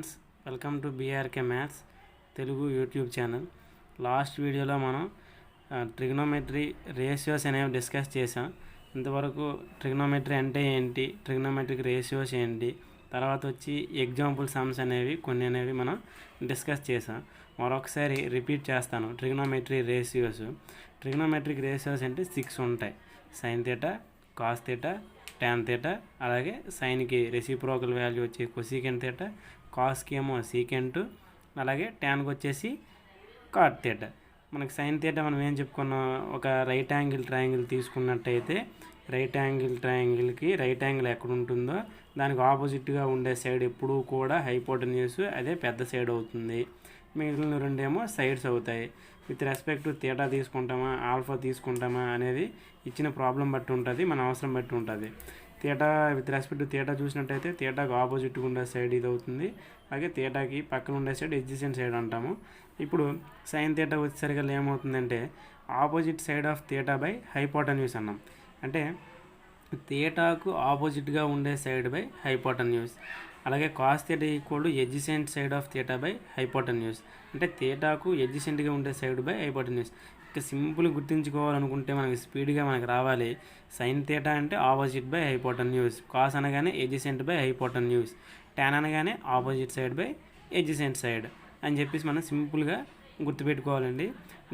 Friends, welcome to BRK maths Telugu YouTube channel. Last వీడియోలో మనం trigonometry ratios అనేవి discuss చేసాం. ఇంతవరకు ట్రిగ్నోమెట్రీ అంటే ఏంటి, ట్రిగ్నోమెట్రిక్ రేషియోస్ ఏంటి, తర్వాత వచ్చి ఎగ్జాంపుల్ సమ్స్ అనేవి కొన్ని అనేవి మనం డిస్కస్ చేసాం. మరొకసారి రిపీట్ చేస్తాను. ట్రిగ్నోమెట్రీ ట్రిగ్నోమెట్రిక్ రేషియోస్ అంటే 6 ఉంటాయి. Sign theta, cos theta, tan theta, అలాగే సైన్కి రెసిప్రోకల్ వాల్యూ వచ్చి కొసీకెంట్ థీటా, కాస్కి ఏమో సీకెంట్, అలాగే ట్యాన్కి వచ్చేసి కాట్ థీటా. మనకి సైన్ థీటా మనం ఏం చెప్పుకున్నాం, ఒక రైట్ యాంగిల్ ట్రయాంగిల్ తీసుకున్నట్టయితే రైట్ యాంగిల్ ట్రయాంగిల్కి రైట్ యాంగిల్ ఎక్కడ ఉంటుందో దానికి ఆపోజిట్గా ఉండే సైడ్ ఎప్పుడూ కూడా హైపోటెన్యూస్ అదే పెద్ద సైడ్ అవుతుంది. మిగిలిన రెండేమో సైడ్స్ అవుతాయి. విత్ రెస్పెక్ట్ టు థీటా తీసుకుంటామా ఆల్ఫా తీసుకుంటామా అనేది ఇచ్చిన ప్రాబ్లం బట్టి ఉంటుంది, మన అవసరం బట్టి ఉంటుంది. Theta with respect to theta చూసినట్టయితే థీటాకు ఆపోజిట్గా ఉండే సైడ్ ఇది అవుతుంది, అలాగే థీటాకి పక్కన ఉండే సైడ్ ఎడ్జసెంట్ సైడ్ అంటాము. ఇప్పుడు సైన్ థీటా వచ్చేసరిగా ఏమవుతుందంటే opposite side of theta by hypotenuse అన్నాం. అంటే థీటాకు ఆపోజిట్గా ఉండే సైడ్ బై హైపోటెన్యూస్. అలాగే cos theta equal to adjacent side of theta by hypotenuse. అంటే థీటాకు ఎడ్జసెంట్గా ఉండే సైడ్ బై హైపోటెన్యూస్. ఇక సింపుల్ గుర్తుంచుకోవాలనుకుంటే మనకి స్పీడ్గా మనకి రావాలి. సైన్ థీటా అంటే ఆపోజిట్ బై హైపోటెన్యూస్, కాస్ అనగానే ఎడ్జసెంట్ బై హైపోటెన్యూస్, ట్యాన్ అనగానే opposite side by adjacent side అని చెప్పేసి మనం సింపుల్గా గుర్తుపెట్టుకోవాలండి.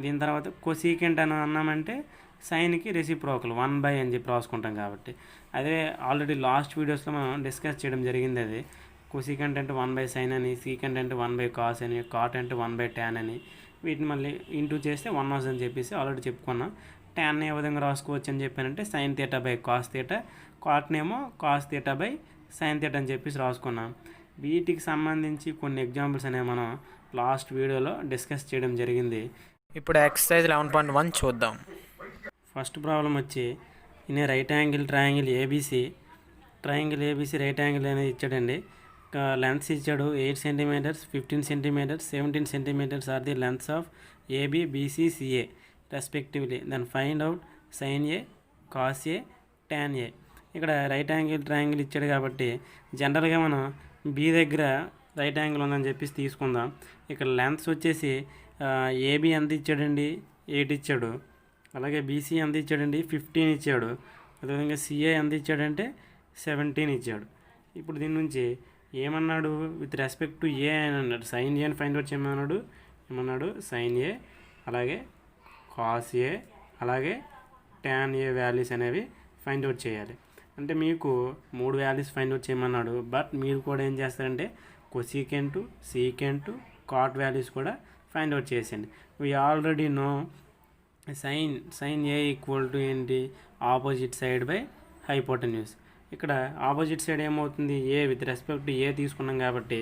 దీని తర్వాత కొసీకెంట్ అని అన్నామంటే సైన్కి రెసిప్రోకల్ 1/, అని చెప్పి రాసుకుంటాం కాబట్టి. అదే ఆల్రెడీ లాస్ట్ వీడియోస్లో మనం డిస్కస్ చేయడం జరిగింది. అది కొసీకెంట్ అంటే 1/sin అని, సీకెంట్ అంటే 1/cos అని, కాట్ అంటే 1/tan అని. వీటిని మళ్ళీ ఇంటూ చేస్తే 1 వస్తుందని చెప్పేసి ఆల్రెడీ చెప్పుకున్నాం. ట్యాన్ ఏ విధంగా రాసుకోవచ్చు అని చెప్పానంటే sine theta by cos theta, కాట్నేమో cos theta by sine theta అని చెప్పేసి రాసుకున్నాం. వీటికి సంబంధించి కొన్ని ఎగ్జాంపుల్స్ అనేవి మనం లాస్ట్ వీడియోలో డిస్కస్ చేయడం జరిగింది. ఇప్పుడు ఎక్సర్సైజ్ 11.1 చూద్దాం. ఫస్ట్ ప్రాబ్లం వచ్చి in right angle triangle ABC right angle అనేది ఇచ్చాడండి. లెంత్స్ ఇచ్చాడు 8 centimetres, 15 centimetres, 17 centimetres are the lengths of AB, BC, CA respectively. Then find out sine A, cos A, tan A. ఇక్కడ right angle triangle ఇచ్చాడు కాబట్టి జనరల్గా మనం be దగ్గర right angle ఉందని చెప్పేసి తీసుకుందాం. ఇక్కడ లెంత్స్ వచ్చేసి ఏబీ ఎంత ఇచ్చాడండి, 8 ఇచ్చాడు. అలాగే బీసీ ఎంత ఇచ్చాడండి, 15 ఇచ్చాడు. అదేవిధంగా సిఏ ఎంత ఇచ్చాడంటే 17 ఇచ్చాడు. ఇప్పుడు దీని నుంచి ఏమన్నాడు, విత్ రెస్పెక్ట్ టు ఏ అని అన్నాడు. సైన్ ఏ అని ఫైండ్ అవుట్ చేయమన్నాడు. ఏమన్నాడు, సైన్ ఏ, అలాగే కాస్ ఏ, అలాగే ట్యాన్ ఏ వాల్యూస్ అనేవి ఫైండ్ అవుట్ చేయాలి. అంటే మీకు 3 వాల్యూస్ ఫైండ్ అవుట్ చేయమన్నాడు. బట్ మీరు కూడా ఏం చేస్తారంటే కొసీకెంట్, సీకెంట్, కాట్ వాల్యూస్ కూడా ఫైండ్ అవుట్ చేసేయండి. We already know sine A equal to ఏంటి, ఆపోజిట్ సైడ్ బై హైపోటెన్యూస్. ఇక్కడ ఆపోజిట్ సైడ్ ఏమవుతుంది, A with respect to A తీసుకున్నాం కాబట్టి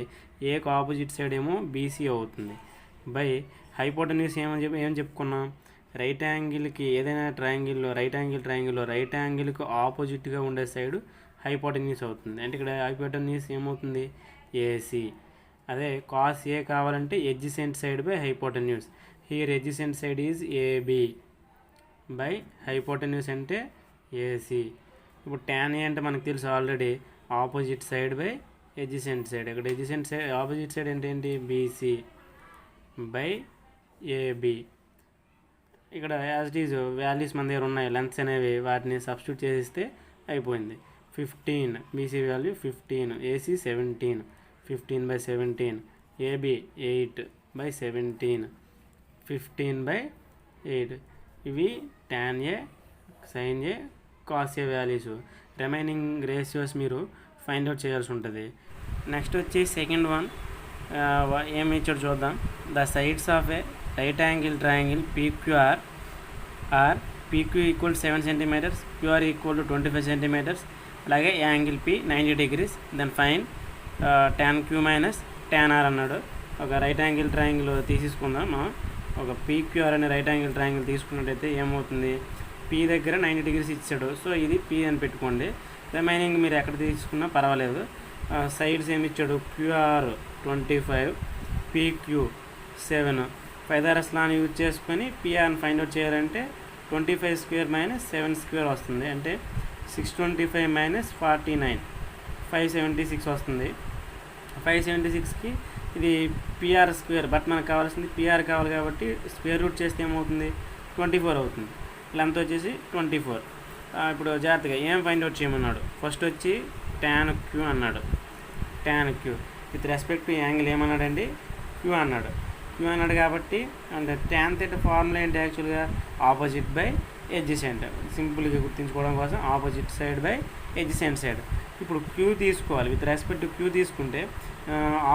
ఏకు ఆపోజిట్ సైడ్ ఏమో బీసీ అవుతుంది. బై హైపోటెన్యూస్ ఏం చెప్పుకున్నాం, రైట్ యాంగిల్కి ఏదైనా ట్రయాంగిల్లో రైట్ యాంగిల్కి ఆపోజిట్గా ఉండే సైడ్ హైపోటెన్యూస్ అవుతుంది. అంటే ఇక్కడ హైపోటెన్యూస్ ఏమవుతుంది, ఏసీ. అదే కాస్ ఏ కావాలంటే adjacent side by hypotenuse. Here adjacent side is AB by hypotenuse అంటే ఏసీ. ఇప్పుడు ట్యాన్ ఏ అంటే మనకు తెలుసు already opposite side by adjacent side. ఇక్కడ ఎడ్జసెంట్ సైడ్ ఆపోజిట్ సైడ్ అంటే ఏంటి, బీసీ బై ఏబీ. ఇక్కడ యాజ్ ఇట్ ఈజ్ వాల్యూస్ మన దగ్గర ఉన్నాయి, లెంత్స్ అనేవి, వాటిని సబ్స్టిట్యూట్ చేస్తే అయిపోయింది. 15 బీసీ వాల్యూ 15, ఏసీ 17, 15/17, ఏబీ 8/17, 15/8. ఇవి tan A, sine A, cos A values. Remaining ratios మీరు ఫైండ్ అవుట్ చేయాల్సి ఉంటుంది. నెక్స్ట్ వచ్చి సెకండ్ వన్ ఏమి ఇచ్చాడు చూద్దాం. The sides of a right angle triangle PQR are PQ equal 7 centimetres, QR equal to 25 centimetres. అలాగే angle P 90 degrees. Then find tan Q minus tan R అన్నాడు. ఒక right angle triangle తీసుకుందాం. మనం ఒక PQR అనే రైట్ యాంగిల్ ట్రయాంగిల్ తీసుకున్నట్టయితే ఏమవుతుంది, P దగ్గర 90 degrees ఇచ్చాడు. సో ఇది పీ అని పెట్టుకోండి. రిమైనింగ్ మీరు ఎక్కడ తీసుకున్నా పర్వాలేదు. సైడ్స్ ఏమి ఇచ్చాడు, క్యూఆర్ 25, పీక్యూ 7. పైథాగరస్ లాని యూజ్ చేసుకొని పిఆర్ని ఫైండ్ అవుట్ చేయాలంటే 25² - 7² వస్తుంది. అంటే 625 - 49, 576 వస్తుంది. 576కి ఇది పిఆర్ స్క్వేర్, బట్ మనకు కావాల్సింది పిఆర్ కావాలి కాబట్టి స్క్వేర్ రూట్ చేస్తే ఏమవుతుంది 24 అవుతుంది. లెంత్ వచ్చేసి 24. ఇప్పుడు జాగ్రత్తగా ఏం ఫైండ్ అవుట్ చేయమన్నాడు. ఫస్ట్ వచ్చి tan Q అన్నాడు. tan Q with respect to angle ఏమన్నాడండి Q అన్నాడు. Q అన్నాడు కాబట్టి అంటే tan θ ఫార్ములా ఏంటి యాక్చువల్గా ఆపోజిట్ బై ఎడ్జసెంట్. సింపుల్గా గుర్తుంచుకోవడం కోసం opposite side by adjacent side. ఇప్పుడు Q తీసుకోవాలి. విత్ రెస్పెక్ట్ టు Q తీసుకుంటే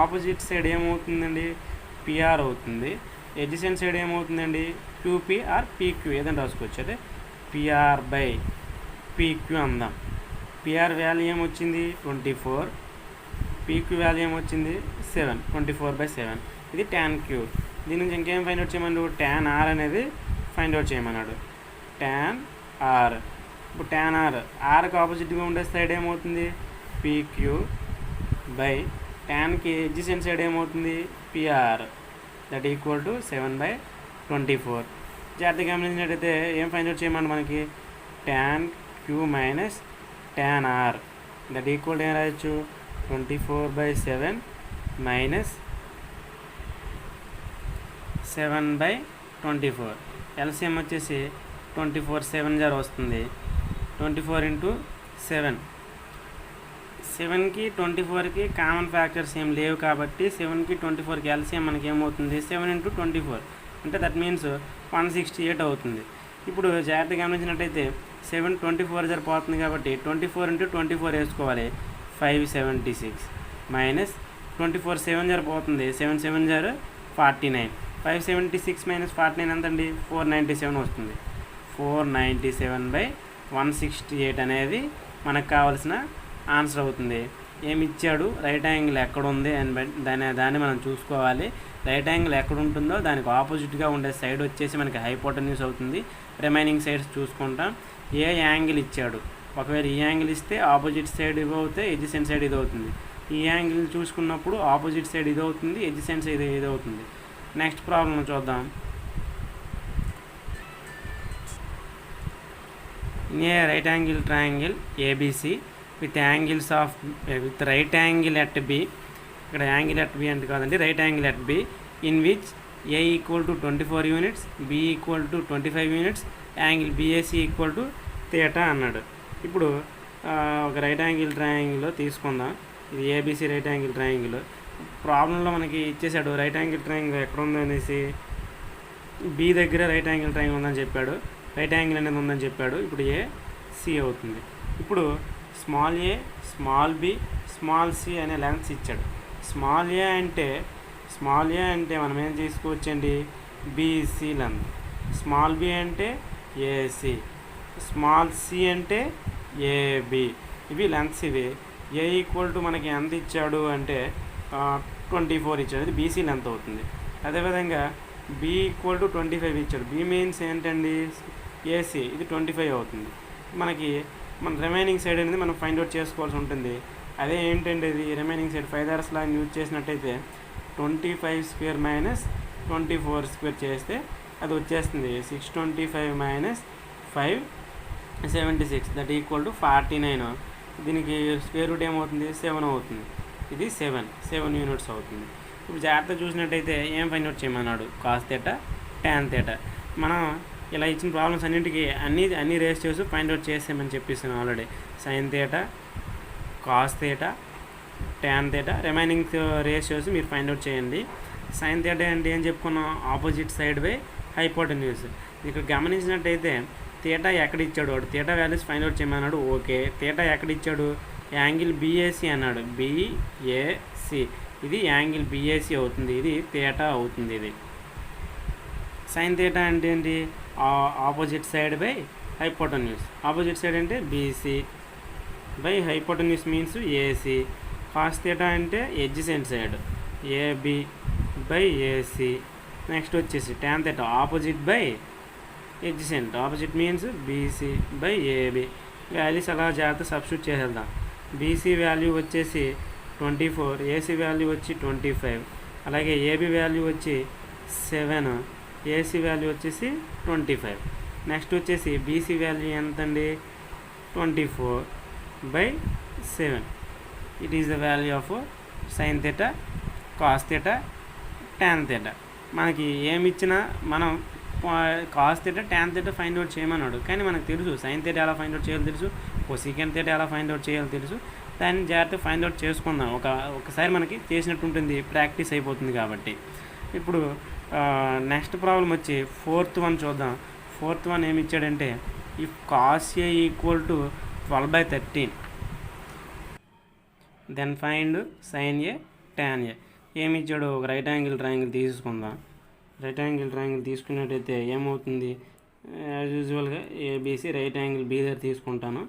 ఆపోజిట్ సైడ్ ఏమవుతుందండి PR అవుతుంది. ఎడ్జసెంట్ సైడ్ ఏమవుతుందండి QP ఆర్ PQ ఏదైనా రాసుకోవచ్చు. అయితే PR బై PQ అందాం. PR వాల్యూ ఏమొచ్చింది 24, PQ వాల్యూ ఏమొచ్చింది 7, 24/7. ఇది tan Q. దీని నుంచి ఇంకేం ఫైండ్ అవుట్ చేయమన్నాడు, tan R అనేది ఫైండ్ అవుట్ చేయమన్నాడు. tan R. ఇప్పుడు tan Rకి ఆపోజిట్గా ఉండే సైడ్ ఏమవుతుంది PQ బై ట్యాన్కి ఎడ్జసెంట్ సైడ్ ఏమవుతుంది PR, దట్ ఈక్వల్ టు 7/24. జాగ్రత్తగా గమనించినట్టయితే ఏం ఫైండ్ అవుట్ చేయమని మనకి tan Q minus tan R, that equal to ఏం రాయొచ్చు 24/7 మైనస్ 7/24. ఎల్సిఎం వచ్చేసి 24 7 0 వస్తుంది. 24 × 7. 7కి 24కి కామన్ ఫ్యాక్టర్స్ ఏం లేవు కాబట్టి 7కి 24కి ఎల్సిఎం మనకి ఏమవుతుంది 7 × 24, అంటే దట్ మీన్స్ 168 అవుతుంది. ఇప్పుడు జాగ్రత్తగా గమనించినట్టయితే 7 24 సరిపోతుంది కాబట్టి 24 × 24 వేసుకోవాలి 576 మైనస్ 24 7 సరిపోతుంది 7 7 0 49. 576 మైనస్ 49 ఎంతండి 497 వస్తుంది. 497/168 అనేది మనకు కావాల్సిన ఆన్సర్ అవుతుంది. ఏమి ఇచ్చాడు, రైట్ యాంగిల్ ఎక్కడ ఉంది అని దాన్ని మనం చూసుకోవాలి. రైట్ యాంగిల్ ఎక్కడ ఉంటుందో దానికి ఆపోజిట్గా ఉండే సైడ్ వచ్చేసి మనకి హైపోటెన్యూస్ అవుతుంది. రిమైనింగ్ సైడ్స్ చూసుకుంటాం. ఏ యాంగిల్ ఇచ్చాడు, ఒకవేళ ఈ యాంగిల్ ఇస్తే ఆపోజిట్ సైడ్ ఇది అవుతే ఎడ్జసెంట్ సైడ్ ఇది అవుతుంది. ఈ యాంగిల్ చూసుకున్నప్పుడు ఆపోజిట్ సైడ్ ఇది అవుతుంది, ఎడ్జసెంట్ సైడ్ ఇది అవుతుంది. నెక్స్ట్ ప్రాబ్లం చూద్దాం. A right angle triangle ABC with right angle at B, ఇక్కడ యాంగిల్ ఎట్ B అంటే కాదండి, right angle at B, in which A equal to 24 units, B equal to 25 units, angle BAC equal to θ అన్నాడు. ఇప్పుడు ఒక right angle triangle తీసుకుందాం. ఇది ABC right angle triangle. ప్రాబ్లంలో మనకి ఇచ్చేసాడు రైట్ యాంగిల్ ట్రయాంగిల్ ఎక్కడ ఉందనేసి, B దగ్గర రైట్ యాంగిల్ ట్రయాంగిల్ ఉందని చెప్పాడు, రైట్ యాంగిల్ అనేది ఉందని చెప్పాడు. ఇప్పుడు AC అవుతుంది. ఇప్పుడు small a, small b, small c అనే లెన్స్ ఇచ్చాడు. స్మాల్ a అంటే మనం ఏం తీసుకోవచ్చండి BC లెంత్, స్మాల్ b అంటే AC, స్మాల్ c అంటే AB. ఇవి లెన్స్. ఇవి A ఈక్వల్ టు మనకి ఎంత ఇచ్చాడు అంటే 24 ఇచ్చాడు, ఇది BC లెంత్ అవుతుంది. అదేవిధంగా B ఈక్వల్ టు 25 ఇచ్చాడు. B మీన్స్ ఏంటండి AC, ఇది 25 అవుతుంది. మనకి మన రిమైనింగ్ సైడ్ అనేది మనం ఫైండ్ అవుట్ చేసుకోవాల్సి ఉంటుంది. అదే ఏంటంటే ఇది రిమైనింగ్ సైడ్ 5 hours లాగా యూజ్ చేసినట్టయితే 25 స్క్వేర్ మైనస్ 24 స్క్వేర్ చేస్తే అది వచ్చేస్తుంది 625 మైనస్ 576, దట్ ఈక్వల్ టు 49. దీనికి స్క్వేర్ రూట్ ఏమవుతుంది 7 అవుతుంది. ఇది 7 యూనిట్స్ అవుతుంది. ఇప్పుడు జాగ్రత్త చూసినట్టయితే ఏం ఫైండ్ అవుట్ చేయమన్నాడు కాస్ θ tan θ. మనం ఇలా ఇచ్చిన ప్రాబ్లమ్స్ అన్నింటికి అన్ని రేషియోస్ ఫైండ్ అవుట్ చేసామని చెప్పిస్తున్నాం already. sin θ, cos θ, tan θ, remaining ratios మీరు ఫైండ్ అవుట్ చేయండి. sin θ అంటే ఏం చెప్పుకున్నాం, ఆపోజిట్ సైడ్ బై హైపోటెన్యూస్. ఇక్కడ గమనించినట్టయితే θ ఎక్కడ ఇచ్చాడు, వాడు θ వాల్యూస్ ఫైండ్ అవుట్ చేయమన్నాడు. ఓకే, θ ఎక్కడ ఇచ్చాడు, యాంగిల్ BAC అన్నాడు. BAC, ఇది యాంగిల్ BAC అవుతుంది, ఇది θ అవుతుంది. ఇది sin θ అంటే ఏంటి, opposite side by hypotenuse. Opposite side అంటే BC by hypotenuse means AC. cos θ అంటే adjacent side AB by AC. Next వచ్చేసి tan θ opposite by adjacent, opposite means BC by AB. Values అలా జాగ్రత్త సబ్స్టిట్యూట్ చేసేద్దాం. BC వాల్యూ వచ్చేసి 24, AC value వచ్చి 25, అలాగే AB value వచ్చి 7, AC వాల్యూ వచ్చేసి 25. నెక్స్ట్ వచ్చేసి BC వాల్యూ ఎంతండి 24/7. It is the value of sign theta, cos theta, tan theta. మనకి ఏమి ఇచ్చినా మనం cos theta, tan theta find out చేయమన్నాడు. కానీ మనకు తెలుసు సైన్ థీటా ఎలా ఫైండ్ అవుట్ చేయాలో తెలుసు, కొసెకండ్ థీటా ఎలా ఫైండ్ అవుట్ చేయాలో తెలుసు. దాన్ని జాగ్రత్తగా ఫైండ్ అవుట్ చేసుకుందాం. ఒకసారి మనకి చేసినట్టు ఉంటుంది, ప్రాక్టీస్ అయిపోతుంది కాబట్టి. ఇప్పుడు నెక్స్ట్ ప్రాబ్లం వచ్చి 4th వన్ చూద్దాం. 4th వన్ ఏమి ఇచ్చాడంటే if cos A equal to 12/13 then find sine A tan A. ఏమి ఇచ్చాడు, ఒక రైట్ యాంగిల్ ట్రయాంగిల్ తీసుకుందాం. రైట్ యాంగిల్ ట్రయాంగిల్ తీసుకున్నట్టయితే ఏమవుతుంది, యాజ్ యూజువల్గా ఏబీసీ రైట్ యాంగిల్ బీ దగ్గర తీసుకుంటాను.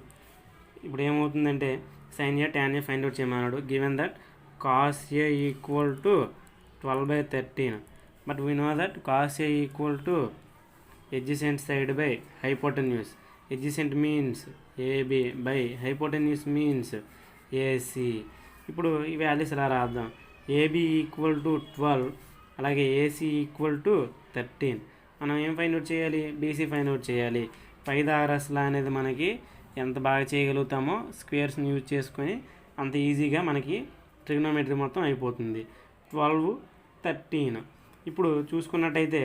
ఇప్పుడు ఏమవుతుందంటే sine A tan A find out చేయమన్నాడు. Given that cos A equal to 12/13 but we know that cos A equal to adjacent side by hypotenuse. Adjacent means AB by hypotenuse means AC. ఇప్పుడు ఈ values ఎలా రాద్దాం. AB equal to 12, అలాగే AC equal to 13. మనం ఏం find out చేయాలి, BC find out చేయాలి. Pythagoras లా అనేది మనకి ఎంత బాగా చేయగలుగుతామో స్క్వేర్స్ని యూజ్ చేసుకొని అంత ఈజీగా మనకి ట్రిగ్నోమెట్రీ మొత్తం అయిపోతుంది. 12, 13. ఇప్పుడు చూసుకున్నట్టయితే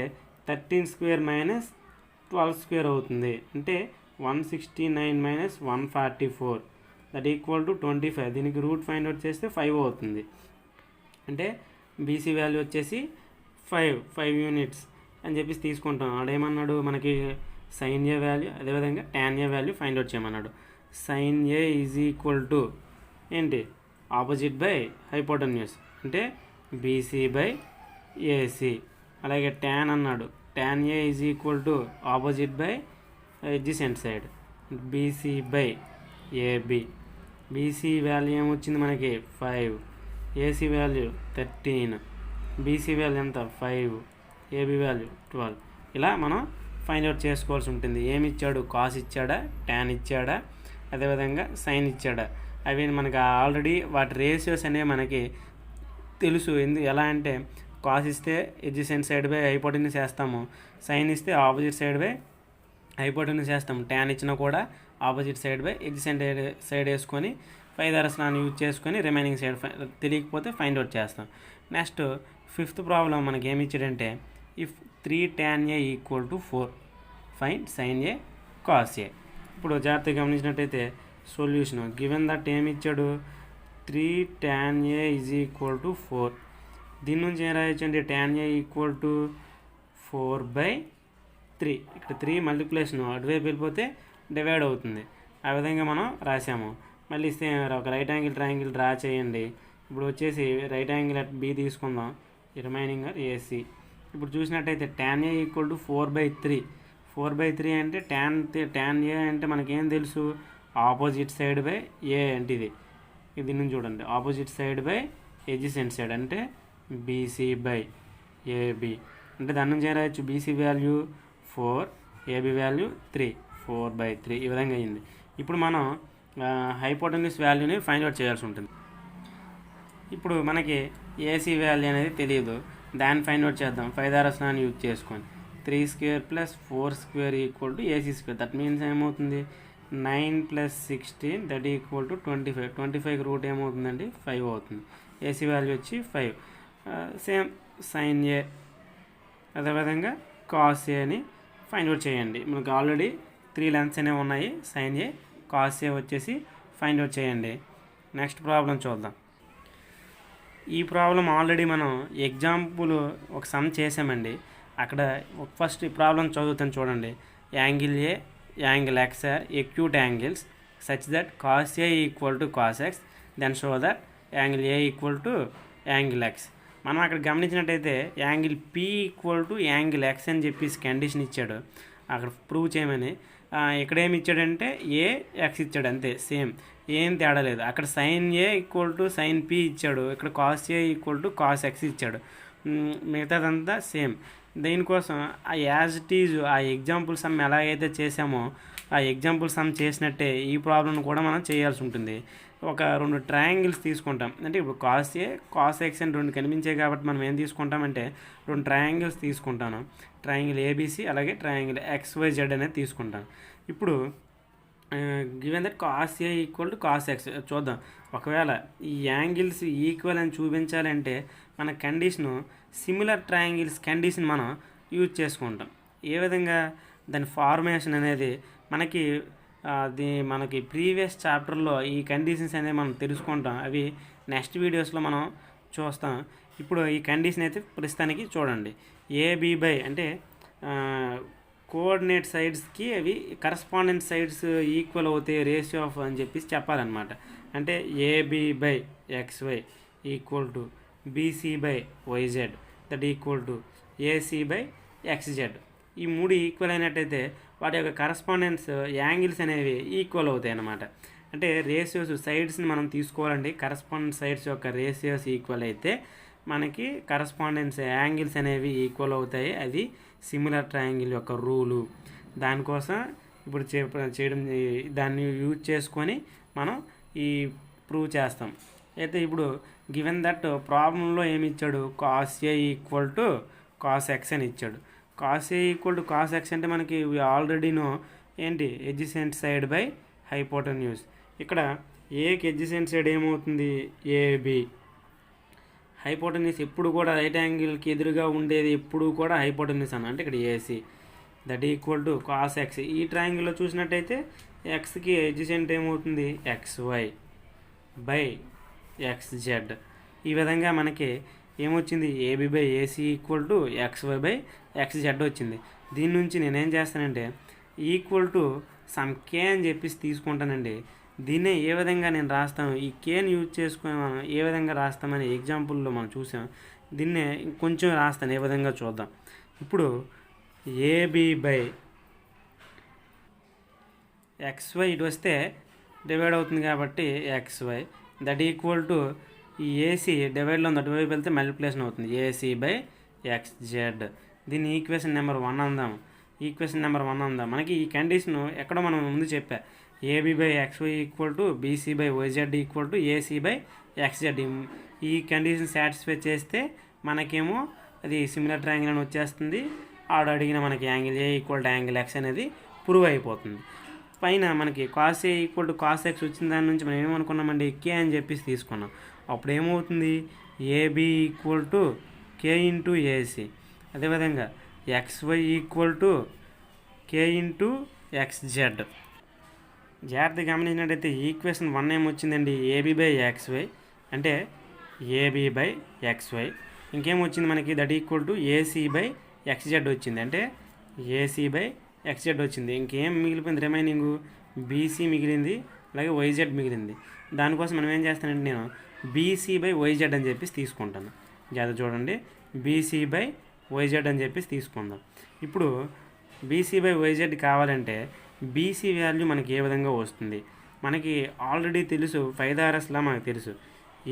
13 స్క్వేర్ మైనస్ 12 స్క్వేర్ అవుతుంది. అంటే 169 మైనస్ 144 దట్ ఈక్వల్ టు 25. దీనికి రూట్ ఫైండ్ అవుట్ చేస్తే 5 అవుతుంది. అంటే బీసీ వాల్యూ వచ్చేసి 5 యూనిట్స్ అని చెప్పేసి తీసుకుంటాం. ఆడేమన్నాడు, మనకి సైన్ ఏ వాల్యూ అదేవిధంగా tan A value find out చేయమన్నాడు. Sine A is equal to ఏంటి, ఆపోజిట్ బై హైపోటెన్యూస్ అంటే బీసీ బై ఏసీ. అలాగే ట్యాన్ అన్నాడు, tan A is equal to opposite by adjacent side BC by AB. BC value ఏమొచ్చింది మనకి 5, AC value 13, BC value ఎంత 5, AB value 12. ఇలా మనం find out చేసుకోవాల్సి ఉంటుంది. ఏమి ఇచ్చాడు, కాస్ ఇచ్చాడా, ట్యాన్ ఇచ్చాడా, అదేవిధంగా సైన్ ఇచ్చాడా. అవి మనకి ఆల్రెడీ వాటి రేషియోస్ అనేవి మనకి తెలుసు. ఎలా అంటే కాస్ ఇస్తే ఎడ్జసెంట్ సైడ్ బై హైపోటెన్యూస్ వేస్తాము, సైన్ ఇస్తే ఆపోజిట్ సైడ్ బై హైపోటెన్యూస్ వేస్తాము, ట్యాన్ ఇచ్చినా కూడా opposite side by adjacent side వేసుకొని పైథాగరస్ లాని యూజ్ చేసుకొని రిమైనింగ్ సైడ్ తెలియకపోతే ఫైండ్ అవుట్ చేస్తాం. నెక్స్ట్ 5th ప్రాబ్లం మనకి ఏమి ఇచ్చాడంటే if 3 tan A equal to 4 find sine A cos A. ఇప్పుడు జాగ్రత్తగా గమనించినట్టయితే సొల్యూషన్ గివెన్ దట్ ఏమి ఇచ్చాడు, 3 tan A is equal to 4. దీని నుంచి ఏం రాయొచ్చు అంటే tan A ఈక్వల్ టు 4/3. ఇక్కడ 3 మల్టిప్లికేషన్ అటువైపు వెళ్ళిపోతే డివైడ్ అవుతుంది. ఆ విధంగా మనం రాసాము. మళ్ళీ ఇస్తే ఒక రైట్ యాంగిల్ ట్రయాంగిల్ డ్రా చేయండి. ఇప్పుడు వచ్చేసి రైట్ యాంగిల్ అట్ బి తీసుకుందాం, రిమైనింగ్ ఆర్ ఏసీ. ఇప్పుడు చూసినట్టయితే tan A ఈక్వల్ టు 4/3. 4/3 అంటే tan A అంటే మనకేం తెలుసు, ఆపోజిట్ సైడ్ బై ఏ అంటే ఇది నుంచి చూడండి, opposite side by adjacent side అంటే బీసీ బై ఏబి. అంటే దాని నుంచి ఏం రాయొచ్చు, బీసీ వాల్యూ 4, ఏబి వాల్యూ 3, 4/3 ఈ విధంగా అయింది. ఇప్పుడు మనం హైపోటెన్యూస్ వాల్యూని ఫైండ్ అవుట్ చేయాల్సి ఉంటుంది. ఇప్పుడు మనకి ఏసీ వాల్యూ అనేది తెలియదు, దాన్ని ఫైండ్ అవుట్ చేద్దాం పైథాగరస్ లాని యూజ్ చేసుకొని. 3 square plus 4 square equal to AC square. That means ఏమవుతుంది, 9 + 16 దట్ ఈక్వల్ టు 25. 25కి రూట్ ఏమవుతుందండి 5 అవుతుంది. ఏసీ వాల్యూ వచ్చి 5. సేమ్ సైన్ ఏ అదేవిధంగా కాస్ ఏ అని ఫైండ్ అవుట్ చేయండి. మనకు ఆల్రెడీ 3 లెంత్స్ అనేవి ఉన్నాయి. సైన్ ఏ కాస్ ఏ వచ్చేసి ఫైండ్ అవుట్ చేయండి. నెక్స్ట్ ప్రాబ్లం చూద్దాం. ఈ ప్రాబ్లం ఆల్రెడీ మనం ఎగ్జాంపుల్ ఒక సమ్ చేసామండి. అక్కడ ఫస్ట్ ఈ ప్రాబ్లం చదువుతాను చూడండి. Angle A, angle X are acute angles such that cos A equal to cos X, then show that angle A equal to angle X. మనం అక్కడ గమనించినట్టయితే angle P equal to angle X అని చెప్పేసి condition ఇచ్చాడు అక్కడ prove చేయమని. ఇక్కడ ఏమి ఇచ్చాడంటే ఏ ఎక్స్ ఇచ్చాడు, అంతే, సేమ్, ఏం తేడా లేదు. అక్కడ sine A equal to sine P ఇచ్చాడు, ఇక్కడ cos A equal to cos X ఇచ్చాడు. మిగతాదంతా సేమ్. దీనికోసం ఆ యాజ్ ఇట్ ఈజ్ ఆ ఎగ్జాంపుల్ సమ్ ఎలాగైతే చేసామో ఆ ఎగ్జాంపుల్ సమ్ చేసినట్టే ఈ ప్రాబ్లమ్ కూడా మనం చేయాల్సి ఉంటుంది. ఒక 2 ట్రయాంగిల్స్ తీసుకుంటాం. అంటే ఇప్పుడు కాస్ ఏ కాస్ ఎక్స్ అని 2 కనిపించాయి కాబట్టి మనం ఏం తీసుకుంటామంటే 2 ట్రయాంగిల్స్ తీసుకుంటాను. ట్రయాంగిల్ ఏబీసీ అలాగే ట్రయాంగిల్ XYZ అనేది తీసుకుంటాను. ఇప్పుడు given that cos A equal to cos X. చూద్దాం, ఒకవేళ ఈ యాంగిల్స్ ఈక్వల్ అని చూపించాలంటే మన కండిషను సిమిలర్ ట్రయాంగిల్స్ కండిషన్ మనం యూజ్ చేసుకుంటాం. ఏ విధంగా దాని ఫార్మేషన్ అనేది మనకి ప్రీవియస్ చాప్టర్లో ఈ కండిషన్స్ అనేవి మనం తెలుసుకుంటాం. అవి నెక్స్ట్ వీడియోస్లో మనం చూస్తాం. ఇప్పుడు ఈ కండిషన్ అయితే ప్రస్తుతానికి చూడండి. ఏబి బై అంటే కోఆర్డినేట్ సైడ్స్కి అవి కరస్పాండెంట్ సైడ్స్ ఈక్వల్ అవుతాయి రేషియో ఆఫ్ అని చెప్పేసి చెప్పాలన్నమాట. అంటే AB by XY equal to BC by YZ that equal to AC by XZ. ఈ మూడు ఈక్వల్ అయినట్టయితే వాటి యొక్క కరస్పాండెన్స్ యాంగిల్స్ అనేవి ఈక్వల్ అవుతాయి అన్నమాట. అంటే రేషియోస్ సైడ్స్ని మనం తీసుకోవాలండి. కరస్పాండెంట్ సైడ్స్ యొక్క రేషియోస్ ఈక్వల్ అయితే మనకి కరస్పాండెన్స్ యాంగిల్స్ అనేవి ఈక్వల్ అవుతాయి. అది సిమిలర్ ట్రయాంగిల్ యొక్క రూలు. దానికోసం ఇప్పుడు చేయడం దాన్ని యూజ్ చేసుకొని మనం ఈ ప్రూవ్ చేస్తాం. అయితే ఇప్పుడు గివెన్ దట్ ప్రాబ్లంలో ఏమి ఇచ్చాడు, cos A equal to cos X అని ఇచ్చాడు. Cos A equal to cos X అంటే మనకి ఆల్రెడీ నో ఏంటి, ఎడ్జసెంట్ సైడ్ బై హైపోటెన్యూస్. ఇక్కడ ఏకి ఎడ్జసెంట్ సైడ్ ఏమవుతుంది, ఏబి. హైపోటెన్యూస్ ఎప్పుడు కూడా రైట్ యాంగిల్కి ఎదురుగా ఉండేది ఎప్పుడు కూడా హైపోటెన్యూస్ అన్న, అంటే ఇక్కడ AC that equal to cos X. ఈ ట్రయాంగిల్లో చూసినట్టయితే ఎక్స్కి ఎడ్జసెంట్ ఏమవుతుంది, ఎక్స్వై బై ఎక్స్జెడ్. ఈ విధంగా మనకి ఏమొచ్చింది, AB by AC equal to XY by XZ వచ్చింది. దీని నుంచి నేనేం చేస్తానంటే ఈక్వల్ టు సమ్ కే అని చెప్పేసి తీసుకుంటానండి. దీన్నే ఏ విధంగా నేను రాస్తాను, ఈ కేని యూజ్ చేసుకుని మనం ఏ విధంగా రాస్తామని ఎగ్జాంపుల్లో మనం చూసాం. దీన్నే కొంచెం రాస్తాను, ఏ విధంగా చూద్దాం. ఇప్పుడు ఏబి బై ఎక్స్వై ఇటు వస్తే డివైడ్ అవుతుంది కాబట్టి ఎక్స్వై దట్ ఈక్వల్ టు ఈ ఏసీ డివైడ్లో ఉంది, అటువైపు వెళ్తే మల్టిప్లికేషన్ అవుతుంది, ఏసీ బై ఎక్స్జెడ్. దీన్ని ఈక్వేషన్ నెంబర్ 1 అందాం. ఈక్వేషన్ నెంబర్ 1 అందాం. మనకి ఈ కండిషన్ ఎక్కడో మనం ముందు చెప్పా, AB by XY equal to BC by YZ equal to AC by XZ. ఈ కండిషన్ సాటిస్ఫై చేస్తే మనకేమో అది సిమిలర్ ట్రయాంగిల్ అని వచ్చేస్తుంది. ఆడు అడిగిన మనకి angle A equal to angle X అనేది ప్రూవ్ అయిపోతుంది. పైన మనకి cos A equal to cos X వచ్చిన దాని నుంచి మనం ఏమనుకున్నామండి, కే అని చెప్పేసి తీసుకున్నాం. అప్పుడు ఏమవుతుంది, AB equal to K into AC. అదేవిధంగా XY equal to K into XZ. జాగ్రత్తగా గమనించినట్టయితే ఈక్వేషన్ 1 ఏమొచ్చిందండి, ఏబి బై ఎక్స్వై అంటే ఏబి బై ఎక్స్వై. ఇంకేమొచ్చింది మనకి, that equal to AC by XZ వచ్చింది, అంటే ఏసీ బై ఎక్స్జెడ్ వచ్చింది. ఇంకేం మిగిలిపోయింది, రిమైనింగ్ బీసీ మిగిలింది, అలాగే వైజెడ్ మిగిలింది. దానికోసం మనం ఏం చేస్తానంటే నేను బీసీ బై వైజెడ్ అని చెప్పేసి తీసుకుంటాను. జాగ్రత్త చూడండి, బీసీ బై వైజెడ్ అని చెప్పేసి తీసుకుందాం. ఇప్పుడు బీసీ బై వైజెడ్ కావాలంటే బీసీ వాల్యూ మనకి ఏ విధంగా వస్తుంది, మనకి ఆల్రెడీ తెలుసు, పైథాగరస్లా మనకు తెలుసు,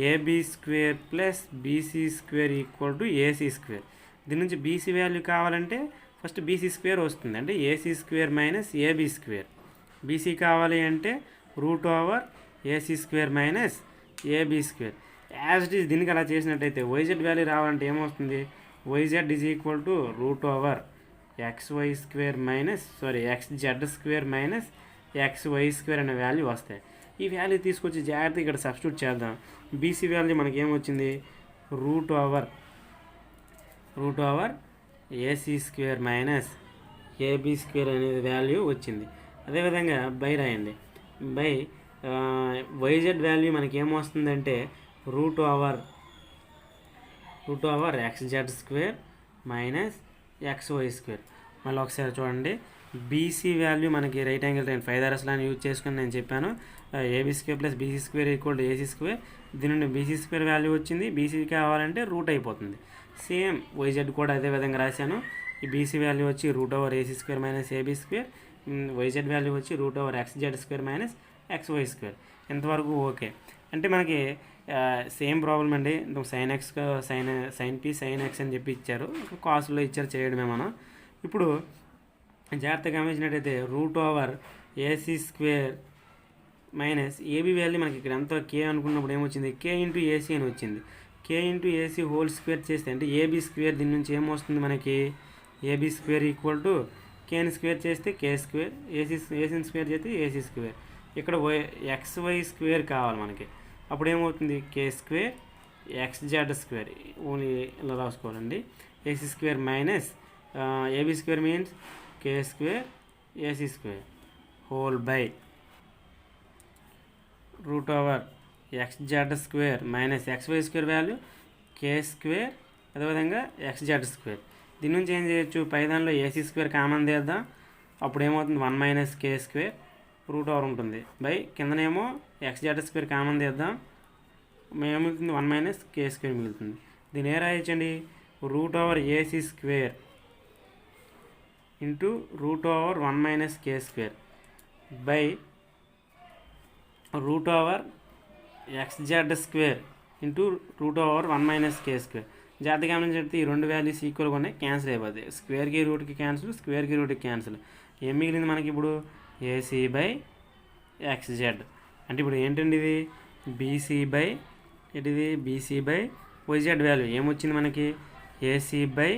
AB square plus BC square equal to AC square. దీని నుంచి బీసీ వాల్యూ కావాలంటే ఫస్ట్ బీసీ స్క్వేర్ వస్తుంది, అంటే AC square minus AB square. BC కావాలి అంటే root over AC square minus AB square. As it is దీనికి అలా చేసినట్టయితే వైజెడ్ వాల్యూ రావాలంటే ఏమొస్తుంది, YZ is equal to root over XY square minus XZ square minus XY square అనే value వస్తాయి. ఈ వాల్యూ తీసుకొచ్చి జాగ్రత్తగా ఇక్కడ సబ్స్టిట్యూట్ చేద్దాం. బీసీ వాల్యూ మనకి ఏమొచ్చింది, root over AC square minus AB square అనేది వాల్యూ వచ్చింది. అదేవిధంగా బై రాయండి. బై వైజెడ్ వాల్యూ మనకి ఏమొస్తుందంటే root over XZ square minus XY square. మళ్ళీ ఒకసారి చూడండి, బీసీ వాల్యూ మనకి రైట్ యాంగిల్ ట్రయాంగిల్ పైథాగరస్లాని యూజ్ చేసుకుని నేను చెప్పాను, AB square plus BC square equal to AC square. దీని నుండి బీసీ స్క్వేర్ వాల్యూ వచ్చింది, బీసీ కావాలంటే రూట్ అయిపోతుంది. సేమ్ వైజెడ్ కూడా అదే విధంగా రాశాను. ఈ బీసీ వాల్యూ వచ్చి root over AC square minus AB square, YZ value వచ్చి root over XZ square minus XY square. ఎంతవరకు ఓకే. అంటే మనకి సేమ్ ప్రాబ్లం అండి, sine X sine P sine X అని చెప్పి ఇచ్చారు, కాస్ట్లో ఇచ్చారు, చేయడమే మనం. ఇప్పుడు జాగ్రత్తగా గమనించినట్టయితే route over AC square minus AB value మనకి ఇక్కడ ఎంత కే అనుకున్నప్పుడు ఏమొచ్చింది, కే ఇంటూ ఏసీ అని వచ్చింది. K into AC whole square చేస్తే అంటే ఏబీ స్క్వేర్, దీని నుంచి ఏమొస్తుంది మనకి, ఏబీ స్క్వేర్ ఈక్వల్ టు కేని స్క్వేర్ చేస్తే కే స్క్వేర్, ఏసీని స్క్వేర్ చేస్తే ఏసీ స్క్వేర్. ఇక్కడ XY స్క్వేర్ కావాలి మనకి. అప్పుడు ఏమవుతుంది? K square XZ square. Only ఇలా రాసుకోవాలండి. AC square minus AB square means K square AC square whole by root over XZ square minus XY square value K square, అదేవిధంగా XZ square. దీని నుంచి ఏం చేయొచ్చు? పై దానిలో ఏసీ స్క్వేర్ కామన్ తీద్దాం. అప్పుడు ఏమవుతుంది? 1 minus K square root over ఉంటుంది బై కిందనేమో XZ స్క్వేర్ కామన్ తీద్దాం. ఏమవుతుంది? 1 మైనస్ కే స్క్వేర్ మిగులుతుంది. దీన్ని ఏ రాయొచ్చండి? Root over AC square into root over 1 minus K square by root over XZ square into root over 1 minus K square. జాగ్రత్తగా గమనించి ఈ రెండు వాల్యూస్ ఈక్వల్గా ఉన్నాయి, క్యాన్సిల్ అయిపోతాయి. స్క్వేర్కి రూట్కి క్యాన్సిల్, స్క్వేర్కి రూట్కి క్యాన్సిల్. ఏం మిగిలింది మనకి ఇప్పుడు? AC by XZ. అంటే ఇప్పుడు ఏంటండి ఇది? బీసీ బై YZ వాల్యూ ఏమొచ్చింది మనకి? ఏసీ బై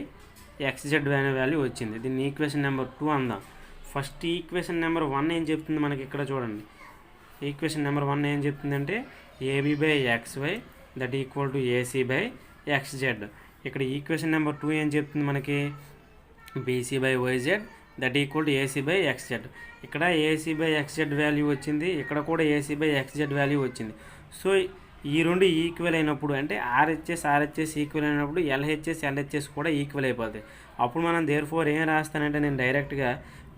XZ వాల్యూ వచ్చింది. దీన్ని ఈక్వేషన్ నెంబర్ 2 అందాం. ఫస్ట్ ఈక్వేషన్ నెంబర్ 1 ఏం చెప్తుంది మనకి? ఇక్కడ చూడండి. ఈక్వేషన్ నెంబర్ 1 ఏం చెప్తుందంటే AB by XY that equal to AC by XZ. ఇక్కడ ఈక్వేషన్ నెంబర్ 2 ఏం చెప్తుంది మనకి? BC by YZ that equal to AC by XZ. ఇక్కడ ఏసీ బై XZ వాల్యూ వచ్చింది, ఇక్కడ కూడా ఏసీ బై XZ వాల్యూ వచ్చింది. సో ఈ రెండు ఈక్వల్ అయినప్పుడు, అంటే RHS ఈక్వల్ అయినప్పుడు LHS కూడా ఈక్వల్ అయిపోతాయి. అప్పుడు మనం దేర్ఫోర్ ఏం రాస్తానంటే నేను డైరెక్ట్గా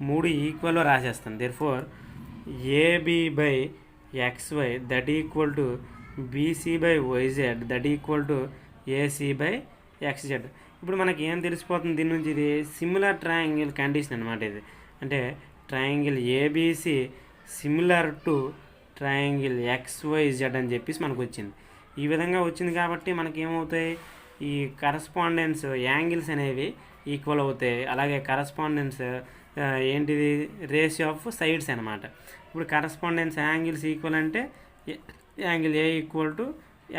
3 ఈక్వల్లో రాసేస్తాను. Therefore AB by XY that equal to BC by YZ that equal to AC by XZ. ఇప్పుడు మనకి ఏం తెలిసిపోతుంది దీని నుంచి? ఇది సిమిలర్ ట్రయాంగిల్ కండిషన్ అనమాట. ఇది అంటే triangle ABC similar to triangle XYZ అని చెప్పేసి మనకు వచ్చింది. ఈ విధంగా వచ్చింది కాబట్టి మనకి ఏమవుతాయి? ఈ కరస్పాండెన్స్ యాంగిల్స్ అనేవి ఈక్వల్ అవుతాయి. అలాగే కరస్పాండెన్స్ ఏంటిది? రేషియో ఆఫ్ సైడ్స్ అనమాట. ఇప్పుడు కరస్పాండెన్స్ యాంగిల్స్ ఈక్వల్ అంటే angle A equal to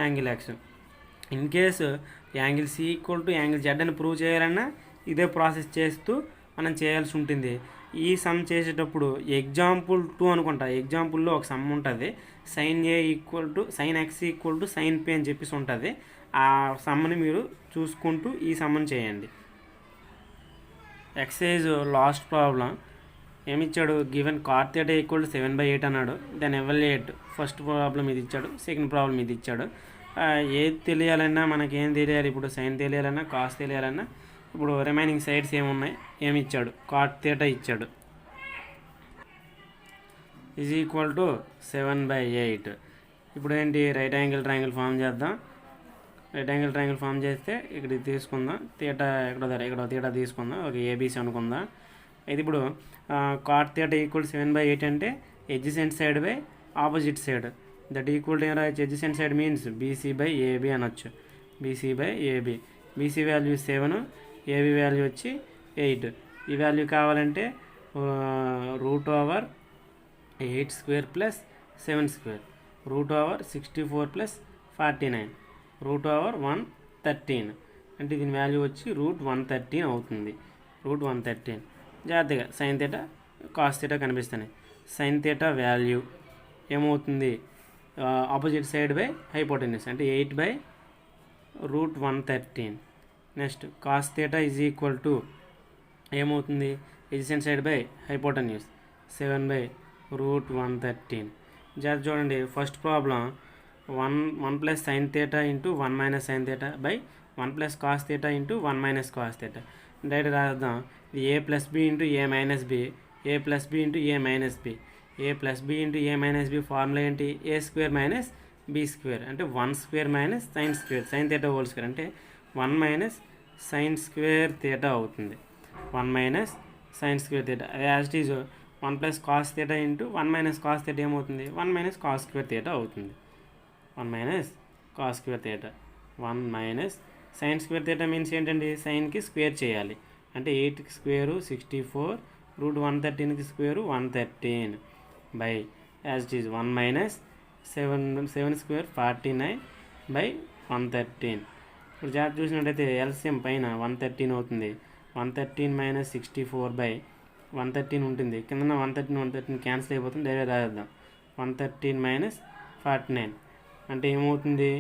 angle X. In case angle C equal to angle Z అని ప్రూవ్ చేయాలన్నా ఇదే ప్రాసెస్ చేస్తూ మనం చేయాల్సి ఉంటుంది. ఈ సమ్ చేసేటప్పుడు ఎగ్జాంపుల్ 2 అనుకుంటా. ఎగ్జాంపుల్లో ఒక సమ్ ఉంటుంది, sine A equal to sine X equal to sine P అని చెప్పేసి ఉంటుంది. ఆ సమ్ని మీరు చూసుకుంటూ ఈ సమ్ని చేయండి. ఎక్సైజ్ లాస్ట్ ప్రాబ్లం ఏమిచ్చాడు? గివెన్ cot θ ఈక్వల్ టు 7/8 అన్నాడు. Then evaluate. ఫస్ట్ ప్రాబ్లం ఇది ఇచ్చాడు, సెకండ్ ప్రాబ్లం ఇది ఇచ్చాడు. ఏది తెలియాలన్నా మనకి ఏం తెలియాలి? ఇప్పుడు సైన్ తెలియాలన్నా, కాస్ తెలియాలన్నా ఇప్పుడు రిమైనింగ్ సైడ్స్ ఏమున్నాయి? ఏమి ఇచ్చాడు? cot θ ఇచ్చాడు. Is equal to 7/8. ఇప్పుడు ఏంటి? రైట్ యాంగిల్ ట్రయాంగిల్ ఫామ్ చేద్దాం. రైట్ యాంగిల్ ట్రయాంగిల్ ఫామ్ చేస్తే ఇక్కడ తీసుకుందాం. ఇక్కడ తీటా తీసుకుందాం. ఒక ఏబీసీ అనుకుందాం. అయితే ఇప్పుడు cot θ ఈక్వల్ 7/8 అంటే adjacent side by opposite side that equal to adjacent side means BC by AB అనొచ్చు. BC by AB. BC value 7, AB value వచ్చి 8. ఈ వాల్యూ కావాలంటే root over 8 square plus 7 square, root over 64 plus 49, root over 113. అంటే దీని value వచ్చి route 113 అవుతుంది. Root 113. జాగ్రత్తగా sine theta cos theta కనిపిస్తున్నాయి. సైన్ థీటా వాల్యూ ఏమవుతుంది? ఆపోజిట్ సైడ్ బై హైపోటెన్యూస్ అంటే 8/√113. Next cos theta is equal to ఏమవుతుంది? Adjacent side by hypotenuse 7/√113. జాగ్రత్త చూడండి. First problem 1 plus sine theta into 1 minus sine theta by 1 plus cos theta into 1 minus cos theta. Direct రాద్దాం. ఇది A plus B into A minus B, A plus B into A minus B. A plus B into A minus B formula ఏంటి? ఏ square minus B square అంటే 1 square minus sine square, sine theta whole square అంటే 1 minus sine square theta అవుతుంది. 1 minus sine square theta. As it is 1 plus cos theta into 1 minus cos theta ఏమవుతుంది? 1 minus cos square theta అవుతుంది. 1 minus cos square theta. 1 minus sine square theta means ఏంటండి? సైన్కి square చేయాలి అంటే 8కి square 64, root 113కి square 113 by as it is 1 minus 7 square 49 by 113. ఇప్పుడు జాగ్రత్త చూసినట్టయితే ఎల్సిఎం పైన 113 అవుతుంది. 113 మైనస్ 64 బై 113 ఉంటుంది. కింద 113 క్యాన్సిల్ అయిపోతుంది. డైరెక్ట్ రాద్దాం. 113 మైనస్ 49 అంటే ఏమవుతుంది?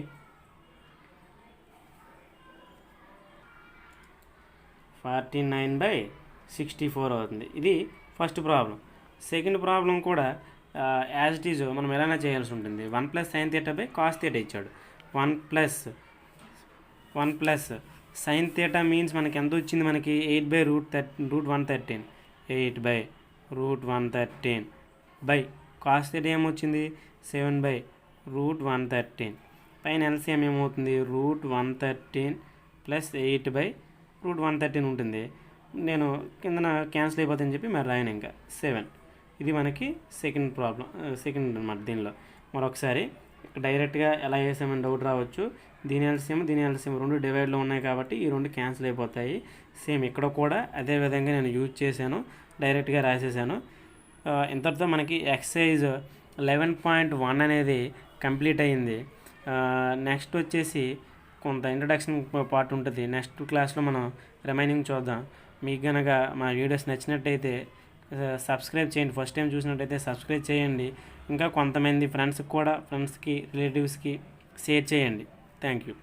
49/64 అవుతుంది. ఇది ఫస్ట్ ప్రాబ్లం. సెకండ్ ప్రాబ్లం కూడా యాజ్ ఇట్ ఈజ్ మనం ఎలానే చేయాల్సి ఉంటుంది. 1 + sin θ cos θ ఇచ్చాడు. 1 + sin θ మీన్స్ మనకి ఎంత వచ్చింది? మనకి 8/√113 8/√113 బై cos θ ఏమొచ్చింది? 7/√113 పైన ఎల్సిఎం ఏమవుతుంది? √113 + 8/√113 ఉంటుంది. నేను కిందన క్యాన్సిల్ అయిపోతుందని చెప్పి మరి రాయను ఇంకా 7. ఇది మనకి సెకండ్ ప్రాబ్లం, సెకండ్ అనమాట. దీనిలో మరొకసారి డైరెక్ట్గా ఎలా వేసామని డౌట్ రావచ్చు. దీని ఎల్సిఎం రెండు డివైడ్లో ఉన్నాయి కాబట్టి ఈ రెండు క్యాన్సిల్ అయిపోతాయి. సేమ్ ఇక్కడ కూడా అదే విధంగా నేను యూజ్ చేశాను, డైరెక్ట్గా రాసేసాను. ఇంతటితో మనకి ఎక్సర్సైజ్ 11.1 అనేది కంప్లీట్ అయింది. నెక్స్ట్ వచ్చేసి కొంత ఇంట్రడక్షన్ పార్ట్ ఉంటుంది. నెక్స్ట్ క్లాస్లో మనం రిమైనింగ్ చూద్దాం. మీకు కనుక మా వీడియోస్ నచ్చినట్టయితే సబ్స్క్రైబ్ చేయండి. ఫస్ట్ టైం చూసినట్టయితే సబ్స్క్రైబ్ చేయండి. ఇంకా కొంతమంది ఫ్రెండ్స్కి రిలేటివ్స్కి షేర్ చేయండి. Thank you.